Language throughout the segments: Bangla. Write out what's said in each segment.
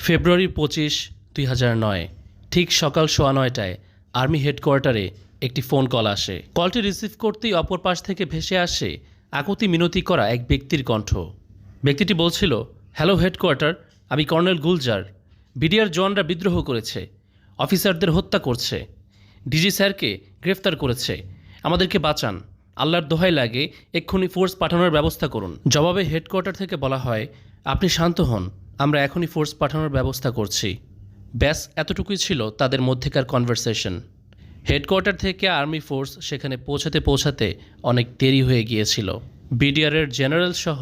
ফেব্রুয়ারি ২৫, ২০০৯ ঠিক সকাল ৯:১টায় আর্মি হেডকোয়ার্টারে একটি ফোন কল আসে। কলটি রিসিভ করতেই অপর পাশ থেকে ভেসে আসে আকুতি মিনতি করা এক ব্যক্তির কণ্ঠ। ব্যক্তিটি বলছিল, হ্যালো হেডকোয়ার্টার, আমি কর্নেল গুলজার। বিডিআর জওয়ানরা বিদ্রোহ করেছে, অফিসারদের হত্যা করছে, ডিজি স্যারকে গ্রেফতার করেছে, আমাদেরকে বাঁচান, আল্লাহর দোহাই লাগে এক্ষুনি ফোর্স পাঠানোর ব্যবস্থা করুন। জবাবে হেডকোয়ার্টার থেকে বলা হয়, আপনি শান্ত হন, আমরা এখনই ফোর্স পাঠানোর ব্যবস্থা করছি। ব্যাস এতটুকুই ছিল তাদের মধ্যেকার কনভারসেশন। হেডকোয়ার্টার থেকে আর্মি ফোর্স সেখানে পৌঁছাতে অনেক দেরি হয়ে গিয়েছিল। বিডিআরের জেনারেল সহ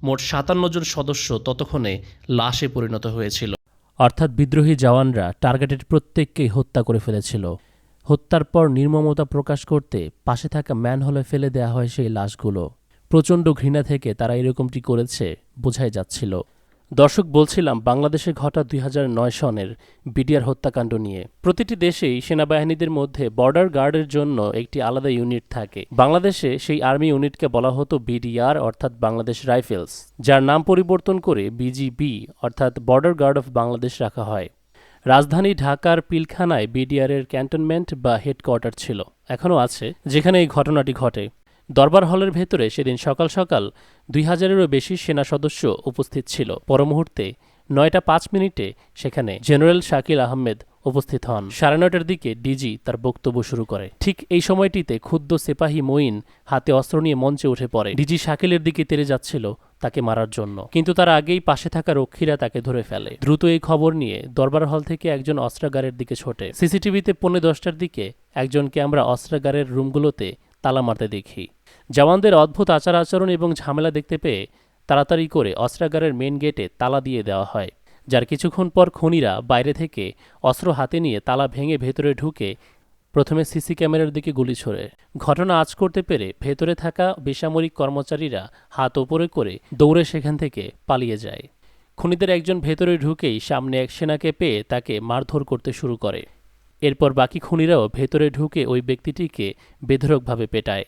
মোট ৫৭ জন সদস্য ততক্ষণে লাশে পরিণত হয়েছিল। অর্থাৎ বিদ্রোহী জওয়ানরা টার্গেটের প্রত্যেককেই হত্যা করে ফেলেছিল। হত্যার পর নির্মমতা প্রকাশ করতে পাশে থাকা ম্যানহোলে ফেলে দেওয়া হয় সেই লাশগুলো। প্রচণ্ড ঘৃণা থেকে তারা এরকমটি করেছে বোঝাই যাচ্ছিল। দর্শক, বলছিলাম বাংলাদেশে ঘটা ২০০৯ সনের বিডিআর হত্যাকাণ্ড নিয়ে। প্রতিটি দেশেই সেনাবাহিনীদের মধ্যে বর্ডার গার্ডের জন্য একটি আলাদা ইউনিট থাকে। বাংলাদেশে সেই আর্মি ইউনিটকে বলা হতো বিডিআর অর্থাৎ বাংলাদেশ রাইফেলস, যার নাম পরিবর্তন করে বিজিবি অর্থাৎ বর্ডার গার্ড অফ বাংলাদেশ রাখা হয়। রাজধানী ঢাকার পিলখানায় বিডিআরের ক্যান্টনমেন্ট বা হেডকোয়ার্টার ছিল, এখনও আছে, যেখানে এই ঘটনাটি ঘটে। দরবার হলের ভেতরে সেদিন সকাল সকাল ২০০০-এরও বেশি সেনা সদস্য উপস্থিত ছিল। পরমুহূর্তে ৯:০৫ সেখানে জেনারেল শাকিল আহমেদ উপস্থিত হন। ৯:৩০ দিকে ডিজি তার বক্তব্য শুরু করে। ঠিক এই সময়টিতে ক্ষুব্ধ সিপাহী মঈন হাতে অস্ত্র নিয়ে মঞ্চে উঠে পড়ে। ডিজি শাকিলের দিকে তেড়ে যাচ্ছিল তাকে মারার জন্য, কিন্তু তার আগেই পাশে থাকা রক্ষীরা তাকে ধরে ফেলে। দ্রুত এই খবর নিয়ে দরবার হল থেকে একজন অস্ত্রাগারের দিকে ছোটে। সিসিটিভিতে ১৫:১০টার দিকে একজনকে আমরা অস্ত্রাগারের রুমগুলোতে তালা মারতে দেখি। জওয়ানদের অদ্ভুত আচার আচরণ এবং ঝামেলা দেখতে পেয়ে তাড়াতাড়ি করে অস্ত্রাগারের মেন গেটে তালা দিয়ে দেওয়া হয়, যার কিছুক্ষণ পর খুনিরা বাইরে থেকে অস্ত্র হাতে নিয়ে তালা ভেঙে ভেতরে ঢুকে প্রথমে সিসি ক্যামেরার দিকে গুলি ছোড়ে। ঘটনা আঁচ করতে পেরে ভেতরে থাকা বেসামরিক কর্মচারীরা হাত ওপরে করে দৌড়ে সেখান থেকে পালিয়ে যায়। খুনিদের একজন ভেতরে ঢুকেই সামনে এক সেনাকে পেয়ে তাকে মারধর করতে শুরু করে। এরপর বাকি খুনিরাও ভেতরে ঢুকে ওই ব্যক্তিটিকে বেধড়কভাবে পেটায়।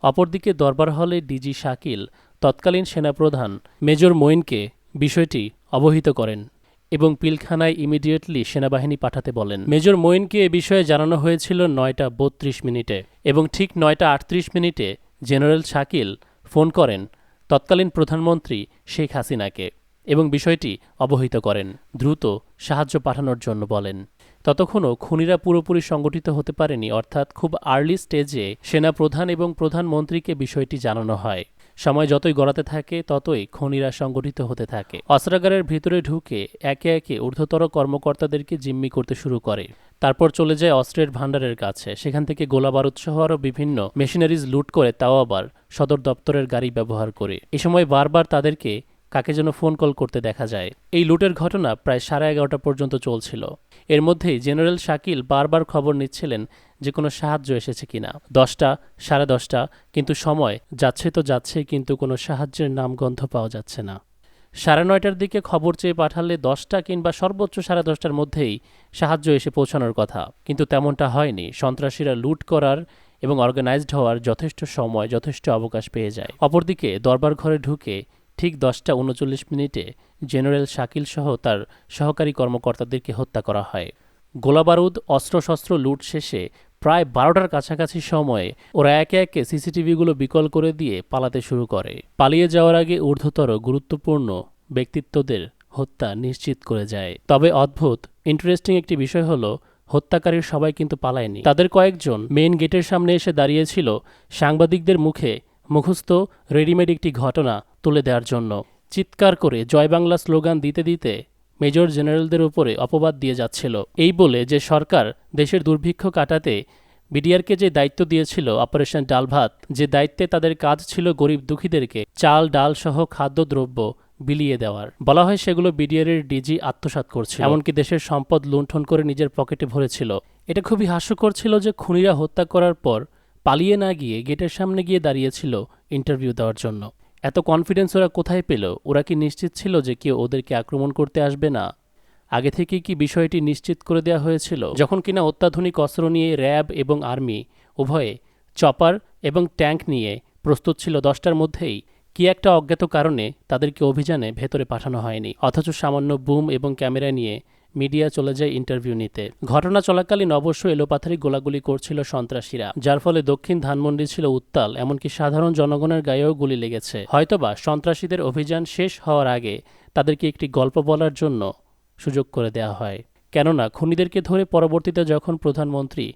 অপরদিকে দরবার হলে ডিজি শাকিল তৎকালীন সেনাপ্রধান মেজর মঈনকে বিষয়টি অবহিত করেন এবং পিলখানায় ইমিডিয়েটলি সেনাবাহিনী পাঠাতে বলেন। মেজর মঈনকে এ বিষয়ে জানানো হয়েছিল ৯:৩২ এবং ঠিক ৯:৩৮ জেনারেল শাকিল ফোন করেন তৎকালীন প্রধানমন্ত্রী শেখ হাসিনাকে এবং বিষয়টি অবহিত করেন, দ্রুত সাহায্য পাঠানোর জন্য বলেন। ততক্ষণও খুনিরা পুরোপুরি সংগঠিত হতে পারেনি, অর্থাৎ খুব আর্লি স্টেজে সেনাপ্রধান এবং প্রধানমন্ত্রীকে বিষয়টি জানানো হয়। সময় যতই গড়াতে থাকে ততই খুনিরা সংগঠিত হতে থাকে। অস্ত্রাগারের ভিতরে ঢুকে একে একে ঊর্ধ্বতর কর্মকর্তাদেরকে জিম্মি করতে শুরু করে। তারপর চলে যায় অস্ত্রের ভাণ্ডারের কাছে, সেখান থেকে গোলাবারুদ সহ আরও বিভিন্ন মেশিনারিজ লুট করে, তাও আবার সদর দপ্তরের গাড়ি ব্যবহার করে। এ সময় বারবার তাদেরকে কাকে যেন ফোন কল করতে দেখা যায়। এই লুটের ঘটনা প্রায় 11:30 পর্যন্ত চলছিল। এর মধ্যেই জেনারেল শাকিল বারবার খবর নিচ্ছিলেন যে কোনো সাহায্য এসেছে কিনা। ১০টা, ১০:৩০, কিন্তু সময় যাচ্ছে তো যাচ্ছেই, কিন্তু কোনো সাহায্যের নামগন্ধ পাওয়া যাচ্ছে না। ৯:৩০ দিকে খবর চেয়ে পাঠালে ১০টা কিংবা সর্বোচ্চ ১০:৩০ মধ্যেই সাহায্য এসে পৌঁছানোর কথা, কিন্তু তেমনটা হয়নি। সন্ত্রাসীরা লুট করার এবং অর্গানাইজড হওয়ার যথেষ্ট সময়, যথেষ্ট অবকাশ পেয়ে যায়। অপরদিকে দরবার ঘরে ঢুকে ঠিক ১০:৩৯ জেনারেল শাকিল সহ তার সহকারী কর্মকর্তাদেরকে হত্যা করা হয়। গোলাবারুদ, অস্ত্রশস্ত্র লুট শেষে প্রায় ১২টার কাছাকাছি সময়ে ওরা একে একে সিসিটিভিগুলো বিকল করে দিয়ে পালাতে শুরু করে। পালিয়ে যাওয়ার আগে ঊর্ধ্বতর গুরুত্বপূর্ণ ব্যক্তিত্বদের হত্যা নিশ্চিত করে যায়। তবে অদ্ভুত ইন্টারেস্টিং একটি বিষয় হলো, হত্যাকারীর সবাই কিন্তু পালায়নি। তাদের কয়েকজন মেন গেটের সামনে এসে দাঁড়িয়েছিল সাংবাদিকদের মুখে মুখস্থ রেডিমেড একটি ঘটনা তুলে দেওয়ার জন্য। চিৎকার করে জয় বাংলা স্লোগান দিতে দিতে মেজর জেনারেলদের উপরে অপবাদ দিয়ে যাচ্ছিল, এই বলে যে সরকার দেশের দুর্ভিক্ষ কাটাতে বিডিআরকে যে দায়িত্ব দিয়েছিল অপারেশন ডাল ভাত, যে দায়িত্বে তাদের কাজ ছিল গরিব দুঃখীদেরকে চাল ডাল সহ খাদ্যদ্রব্য বিলিয়ে দেওয়ার, বলা হয় সেগুলো বিডিআরের ডিজি আত্মসাৎ করছিল, এমনকি দেশের সম্পদ লুণ্ঠন করে নিজের পকেটে ভরেছিল। এটা খুবই হাস্যকর ছিল যে খুনিরা হত্যা করার পর পালিয়ে না গিয়ে গেটের সামনে গিয়ে দাঁড়িয়েছিল ইন্টারভিউ দেওয়ার জন্য। এত কনফিডেন্স ওরা কোথায় পেল? ওরা কি নিশ্চিত ছিল যে কেউ ওদেরকে আক্রমণ করতে আসবে না? আগে থেকেই কি বিষয়টি নিশ্চিত করে দেওয়া হয়েছিল? যখন কিনা অত্যাধুনিক অস্ত্র নিয়ে র্যাব এবং আর্মি উভয়ে চপার এবং ট্যাঙ্ক নিয়ে প্রস্তুত ছিল 10টার মধ্যেই কি একটা অজ্ঞাত কারণে তাদেরকে অভিযানে ভেতরে পাঠানো হয়নি, অথচ সামান্য বুম এবং ক্যামেরা নিয়ে মিডিয়া চলে যায় ইন্টারভিউ নিতে। ঘটনা চলাকালীন অবশ্য এলোপাথারি গোলাগুলি করছিল সন্ত্রাসীরা, যার ফলে দক্ষিণ ধানমন্ডি ছিল উত্তাল, এমনকি সাধারণ জনগণের গায়েও গুলি লেগেছে। হয়তোবা সন্ত্রাসীদের অভিযান শেষ হওয়ার আগে তাদেরকে একটি গল্প বলার জন্য সুযোগ করে দেওয়া হয়, কেননা খুনিদেরকে ধরে পরবর্তীতে যখন প্রধানমন্ত্রী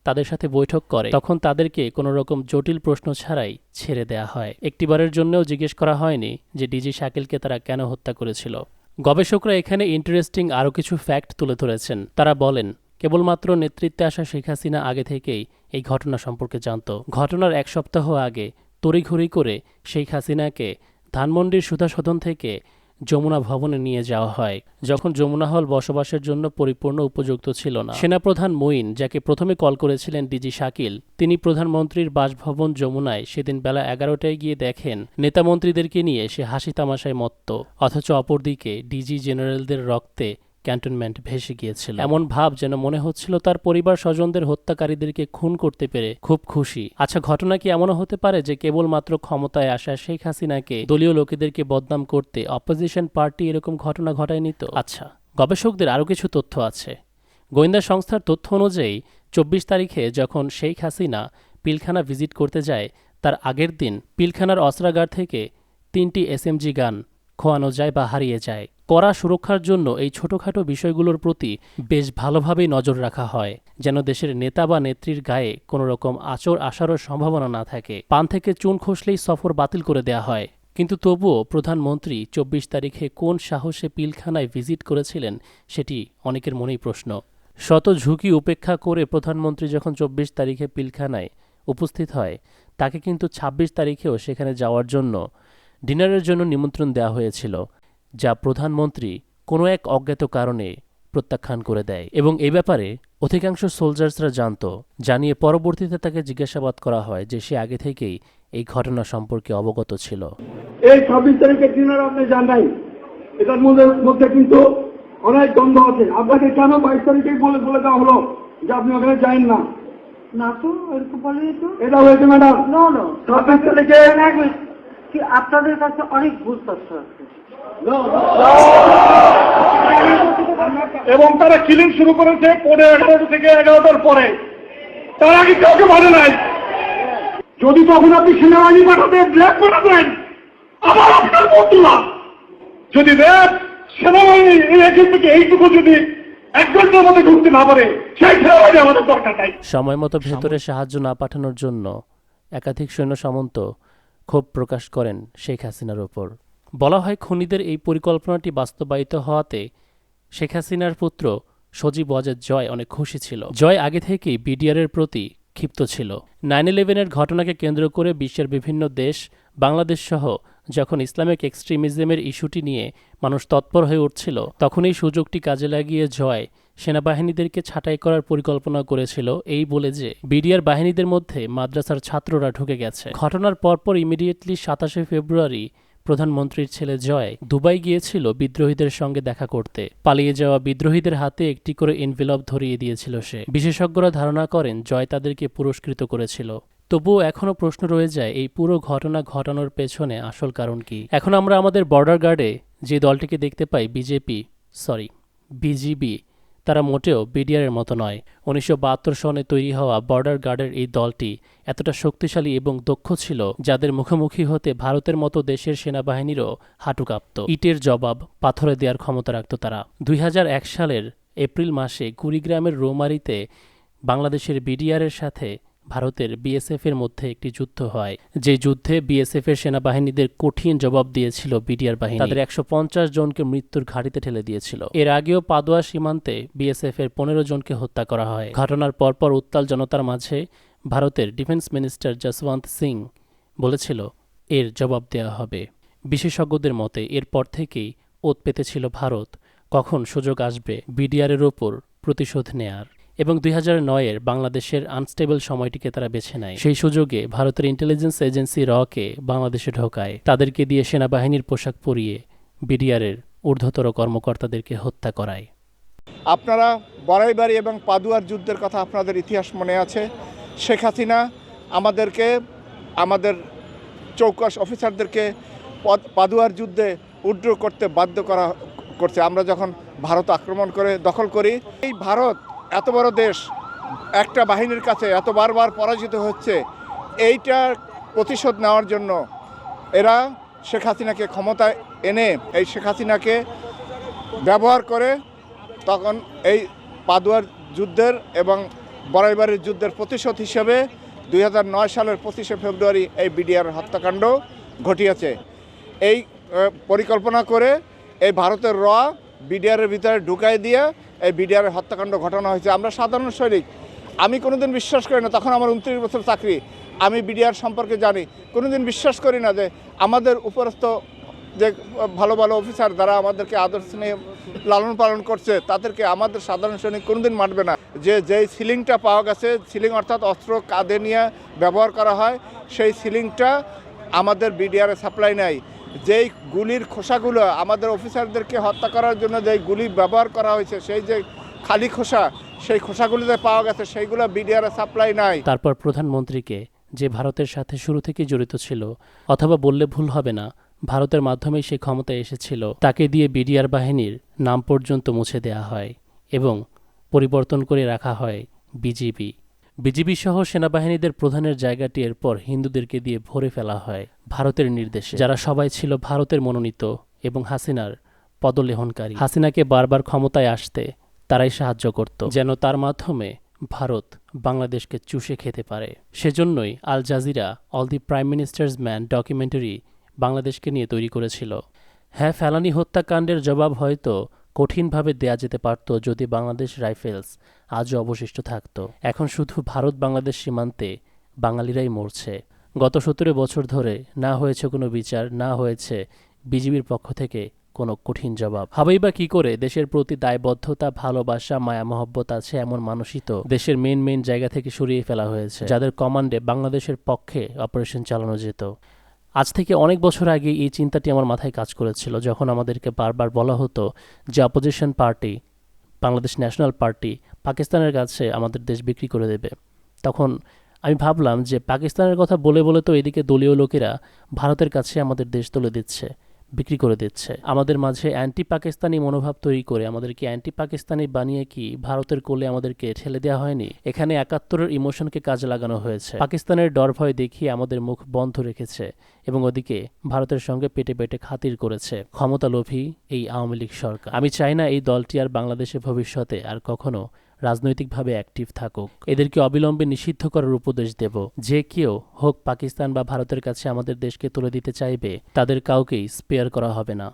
তাদের সাথে বৈঠক করে তখন তাদেরকে কোনো রকম জটিল প্রশ্ন ছাড়াই ছেড়ে দেয়া হয়। একটিবারের জন্যও জিজ্ঞেস করা হয়নি যে ডিজি শাকিলকে তারা কেন হত্যা করেছিল। গবেষকরা এখানে ইন্টারেস্টিং আরও কিছু ফ্যাক্ট তুলে ধরেছেন। তারা বলেন, কেবলমাত্র নেতৃত্বে আসা শেখ হাসিনা আগে থেকেই এই ঘটনা সম্পর্কে জানত। ঘটনার 1 সপ্তাহ আগে তড়িঘড়ি করে শেখ হাসিনাকে ধানমন্ডির সুধা সদন থেকে যমুনা ভবনে নিয়ে যাওয়া হয়, যখন যমুনা হল বসবাসের জন্য পরিপূর্ণ উপযুক্ত ছিল না। সেনাপ্রধান মঈন, যাকে প্রথমে কল করেছিলেন ডিজি শাকিল, তিনি প্রধানমন্ত্রীর বাসভবন যমুনায় সেদিন বেলা 11টায় গিয়ে দেখেন নেতামন্ত্রীদেরকে নিয়ে সে হাসি তামাশায় মত্ত, অথচ অপরদিকে ডিজি জেনারেলদের রক্তে ক্যান্টনমেন্ট ভেসে গিয়েছিল। এমন ভাব যেন মনে হচ্ছিল তার পরিবার স্বজনদের হত্যাকারীদেরকে খুন করতে পেরে খুব খুশি। আচ্ছা, ঘটনা কি এমনও হতে পারে যে কেবলমাত্র ক্ষমতায় আসা শেখ হাসিনাকে দলীয় লোকেদেরকে বদনাম করতে অপোজিশন পার্টি এরকম ঘটনা ঘটায় নিত? আচ্ছা, গবেষকদের আরও কিছু তথ্য আছে। গোয়েন্দা সংস্থার তথ্য অনুযায়ী 24 তারিখে যখন শেখ হাসিনা পিলখানা ভিজিট করতে যায়, তার আগের দিন পিলখানার অস্ত্রাগার থেকে 3টি SMG গান খোয়ানো যায় বা হারিয়ে যায়। কড়া সুরক্ষার জন্য এই ছোটখাটো বিষয়গুলোর প্রতি বেশ ভালোভাবেই নজর রাখা হয়, যেন দেশের নেতা বা নেত্রীর গায়ে কোনো রকম আচর আসারও সম্ভাবনা না থাকে। পান থেকে চুন খসলেই সফর বাতিল করে দেয়া হয়। কিন্তু তবুও প্রধানমন্ত্রী 24 তারিখে কোন সাহসে পিলখানায় ভিজিট করেছিলেন সেটি অনেকের মনেই প্রশ্ন। শত ঝুঁকি উপেক্ষা করে প্রধানমন্ত্রী যখন 24 তারিখে পিলখানায় উপস্থিত হয়, তাকে কিন্তু 26 তারিখেও সেখানে যাওয়ার জন্য ডিনারের জন্য নিমন্ত্রণ দেওয়া হয়েছিল, যা প্রধানমন্ত্রী কোনো এক অজ্ঞাত কারণে প্রত্যাখ্যান করে দেয়। এবং এই ব্যাপারে অধিকাংশ সোলজার্সরা জানত, জানিয়ে পরবর্তীতে তাকে জিজ্ঞাসাবাদ করা হয় যে সে আগে থেকেই এই ঘটনা সম্পর্কে অবগত ছিল। এই 26 তারিখের ডিনার আপনি যান নাই, এটার মধ্যে কিন্তু অনেক দ্বন্দ্ব আছে। আপনাকে কেন 22 তারিখেই বলে দেওয়া হলো যে আপনি ওখানে যান না? না তো, এরকম বলেনি তো। এটা হয়েছে ম্যাডাম। নো নো, 26 তারিখে কি আপনাদের কাছে অনেক ভুল তথ্য আছে। এবং তারা কিলিং শুরু করেছে 11:30 থেকে 11টার পরে, তার আগে কাউকে বলে নাই। যদি তখন আপনি সেনাবাহিনী পাঠাতে ব্ল্যাক পাঠাতেন, আবার আপনার বন্ধুরা যদি দেব সেনাবাহিনী এখান থেকে এইটুকু যদি 1 ঘন্টার মধ্যে ঢুকতে না পারে, সেই সেনাবাহিনী আমাদের দরকার নাই। সময় মতো ভেতরে সাহায্য না পাঠানোর জন্য একাধিক সৈন্য সামন্ত ক্ষোভ প্রকাশ করেন শেখ হাসিনার ওপর। বলা হয়, খুনিদের এই পরিকল্পনাটি বাস্তবায়িত হওয়াতে শেখ হাসিনার পুত্র সজীব ওয়াজেদ জয় অনেক খুশি ছিল। জয় আগে থেকেই বিডিআরের প্রতি ক্ষিপ্ত ছিল। 9/11-এর ঘটনাকে কেন্দ্র করে বিশ্বের বিভিন্ন দেশ, বাংলাদেশ সহ যখন ইসলামিক এক্সট্রিমিজমের ইস্যুটি নিয়ে মানুষ তৎপর হয়ে উঠছিল, তখন এই সুযোগটি কাজে লাগিয়ে জয় সেনাবাহিনীদেরকে ছাঁটাই করার পরিকল্পনা করেছিল, এই বলে যে বিডিআর বাহিনীদের মধ্যে মাদ্রাসার ছাত্ররা ঢুকে গেছে। ঘটনার পরপর ইমিডিয়েটলি 27শে ফেব্রুয়ারি প্রধানমন্ত্রীর ছেলে জয় দুবাই গিয়েছিল বিদ্রোহীদের সঙ্গে দেখা করতে। পালিয়ে যাওয়া বিদ্রোহীদের হাতে একটি করে এনভেলপ ধরিয়ে দিয়েছিল সে। বিশেষজ্ঞরা ধারণা করেন জয় তাদেরকে পুরস্কৃত করেছিল। তবুও এখনও প্রশ্ন রয়ে যায়, এই পুরো ঘটনা ঘটানোর পেছনে আসল কারণ কি? এখন আমরা আমাদের বর্ডার গার্ডে যে দলটিকে দেখতে পাই, বিজিবি, তারা মোটেও বিডিআরের মতো নয়। 1972 সনে তৈরি হওয়া বর্ডার গার্ডের এই দলটি এতটা শক্তিশালী এবং দক্ষ ছিল, যাদের মুখোমুখি হতে ভারতের মতো দেশের সেনাবাহিনীরও হাঁটু কাঁপত। ইটের জবাব পাথরে দেওয়ার ক্ষমতা রাখত তারা। 2001 সালের এপ্রিল মাসে কুড়িগ্রামের রৌমারীতে বাংলাদেশের বিডিআরের সাথে ভারতের বিএসএফের মধ্যে একটি যুদ্ধ হয়, যে যুদ্ধে বিএসএফের সেনাবাহিনীদের কঠিন জবাব দিয়েছিল বিডিআর বাহিনী। তাদের 150 জনকে মৃত্যুর ঘাড়িতে ঠেলে দিয়েছিল। এর আগেও পাদুয়া সীমান্তে বিএসএফের 15 জনকে হত্যা করা হয়। ঘটনার পরপর উত্তাল জনতার মাঝে ভারতের ডিফেন্স মিনিস্টার যশবন্ত সিং বলেছিল, এর জবাব দেওয়া হবে। বিশেষজ্ঞদের মতে এরপর থেকেই ওত পেতেছিল ভারত, কখন সুযোগ আসবে বিডিআরের ওপর প্রতিশোধ নেয়ার। এবং 2009-এর বাংলাদেশের আনস্টেবল সময়টিকে তারা বেছে নেয়। সেই সুযোগে ভারতের ইন্টেলিজেন্স এজেন্সি রকে বাংলাদেশে ঢোকায়। তাদেরকে দিয়ে সেনাবাহিনীর পোশাক পরিয়ে বিডিআরের ঊর্ধ্বতর কর্মকর্তাদেরকে হত্যা করায়। আপনারা বড়াইবাড়ি এবং পাদুয়ার যুদ্ধের কথা আপনাদের ইতিহাস মনে আছে। শেখ হাসিনা আমাদেরকে আমাদের চৌকস অফিসারদেরকে পাদুয়ার যুদ্ধে উইথড্র করতে বাধ্য করছে। আমরা যখন ভারত আক্রমণ করে দখল করি, এই ভারত এত বড় দেশ একটা বাহিনীর কাছে এত বারবার পরাজিত হচ্ছে, এইটার প্রতিশোধ নেওয়ার জন্য এরা শেখ হাসিনাকে ক্ষমতায় এনে এই শেখ হাসিনাকে ব্যবহার করে তখন এই পাদুয়ার যুদ্ধের এবং বড়াইবাড়ির যুদ্ধের প্রতিশোধ হিসেবে 2009 সালের 25শে ফেব্রুয়ারি এই বিডিআর হত্যাকাণ্ড ঘটিয়েছে। এই পরিকল্পনা করে এই ভারতের র বিডিআরের ভিতরে ঢুকাই দিয়ে এই বিডিআরের হত্যাকাণ্ড ঘটানো হয়েছে। আমরা সাধারণ সৈনিক, আমি কোনোদিন বিশ্বাস করি না, তখন আমার 29 বছর চাকরি, আমি বিডিআর সম্পর্কে জানি, কোনোদিন বিশ্বাস করি না যে আমাদের উপরস্থ যে ভালো ভালো অফিসার যারা আমাদেরকে আদর্শ নিয়ে লালন পালন করছে তাদেরকে আমাদের সাধারণ সৈনিক কোনোদিন মানবে না। যেই সিলিংটা পাওয়া গেছে, সিলিং অর্থাৎ অস্ত্র কাঁধে নিয়ে ব্যবহার করা হয়, সেই সিলিংটা আমাদের বিডিআরে সাপ্লাই নাই। যেই গুলির খোসাগুলো আমাদের অফিসারদেরকে হত্যা করার জন্য যেই গুলি ব্যবহার করা হয়েছে, সেই যে খালি খোসা, সেই খোসাগুলিতে পাওয়া গেছে, সেইগুলো বিডিআরে সাপ্লাই নাই। তারপর প্রধানমন্ত্রীকে, যে ভারতের সাথে শুরু থেকে জড়িত ছিল, অথবা বললে ভুল হবে না ভারতের মাধ্যমেই সে ক্ষমতায় এসেছিল, তাকে দিয়ে বিডিআর বাহিনীর নাম পর্যন্ত মুছে দেয়া হয় এবং পরিবর্তন করে রাখা হয় বিজিবি। বিজিবি সহ সেনাবাহিনীদের প্রধানের জায়গাটি এরপর হিন্দুদেরকে দিয়ে ভরে ফেলা হয় ভারতের নির্দেশে, যারা সবাই ছিল ভারতের মনোনীত এবং হাসিনার পদলেহনকারী। হাসিনাকে বারবার ক্ষমতায় আসতে তারাই সাহায্য করত, যেন তার মাধ্যমে ভারত বাংলাদেশকে চুষে খেতে পারে। সেজন্যই Al Jazeera all the prime minister's man documentary বাংলাদেশকে নিয়ে তৈরি করেছিল। হ্যাঁ, ফেলানি হত্যাকাণ্ডের জবাব হয়তো কঠিনভাবে দেয়া যেতে পারত যদি বাংলাদেশ রাইফেলস আজও অবশিষ্ট থাকত। এখন শুধু ভারত বাংলাদেশ সীমান্তে বাঙালিরাই মরছে। গত 17 বছর ধরে না হয়েছে কোনো বিচার, না হয়েছে বিজিবির পক্ষ থেকে কোনো কঠিন জবাব। হবেই বা কী করে? দেশের প্রতি দায়বদ্ধতা, ভালোবাসা, মায়া মহব্বত আছে এমন মানুষই তো দেশের মেইন জায়গা থেকে সরিয়ে ফেলা হয়েছে, যাদের কমান্ডে বাংলাদেশের পক্ষে অপারেশন চালানো যেত। আজ থেকে অনেক বছর আগে এই চিন্তাটি আমার মাথায় কাজ করেছিল, যখন আমাদেরকে বারবার বলা হতো যে opposition party Bangladesh national party পাকিস্তানের কাছে আমাদের দেশ বিক্রি করে দেবে। তখন আমি ভাবলাম যে পাকিস্তানের কথা বলে বলে তো এদিকে দলীয় লোকেরা ভারতের কাছে আমাদের দেশ তুলে দিচ্ছে, বিক্রি করে দিচ্ছে। আমাদের মাঝে অ্যান্টি পাকিস্তানি মনোভাব তৈরি করে আমাদেরকে অ্যান্টি পাকিস্তানি বানিয়ে কি ভারতের কোলে আমাদেরকে ঠেলে দেওয়া হয়নি? এখানে 71-এর ইমোশনকে কাজে লাগানো হয়েছে। পাকিস্তানের ডর ভয় দেখিয়ে আমাদের মুখ বন্ধ রেখেছে এবং ওদিকে ভারতের সঙ্গে পেটে পেটে খাতির করেছে ক্ষমতালোভী এই আওয়ামী লীগ সরকার। আমি চাই না এই দলটি আর বাংলাদেশের ভবিষ্যতে আর কখনো রাজনৈতিকভাবে অ্যাক্টিভ থাকুক। এদেরকে অবিলম্বে নিষিদ্ধ করার উপদেশ দেব। যে কেউ হোক পাকিস্তান বা ভারতের কাছে আমাদের দেশকে তুলে দিতে চাইবে, তাদের কাউকেই স্পেয়ার করা হবে না।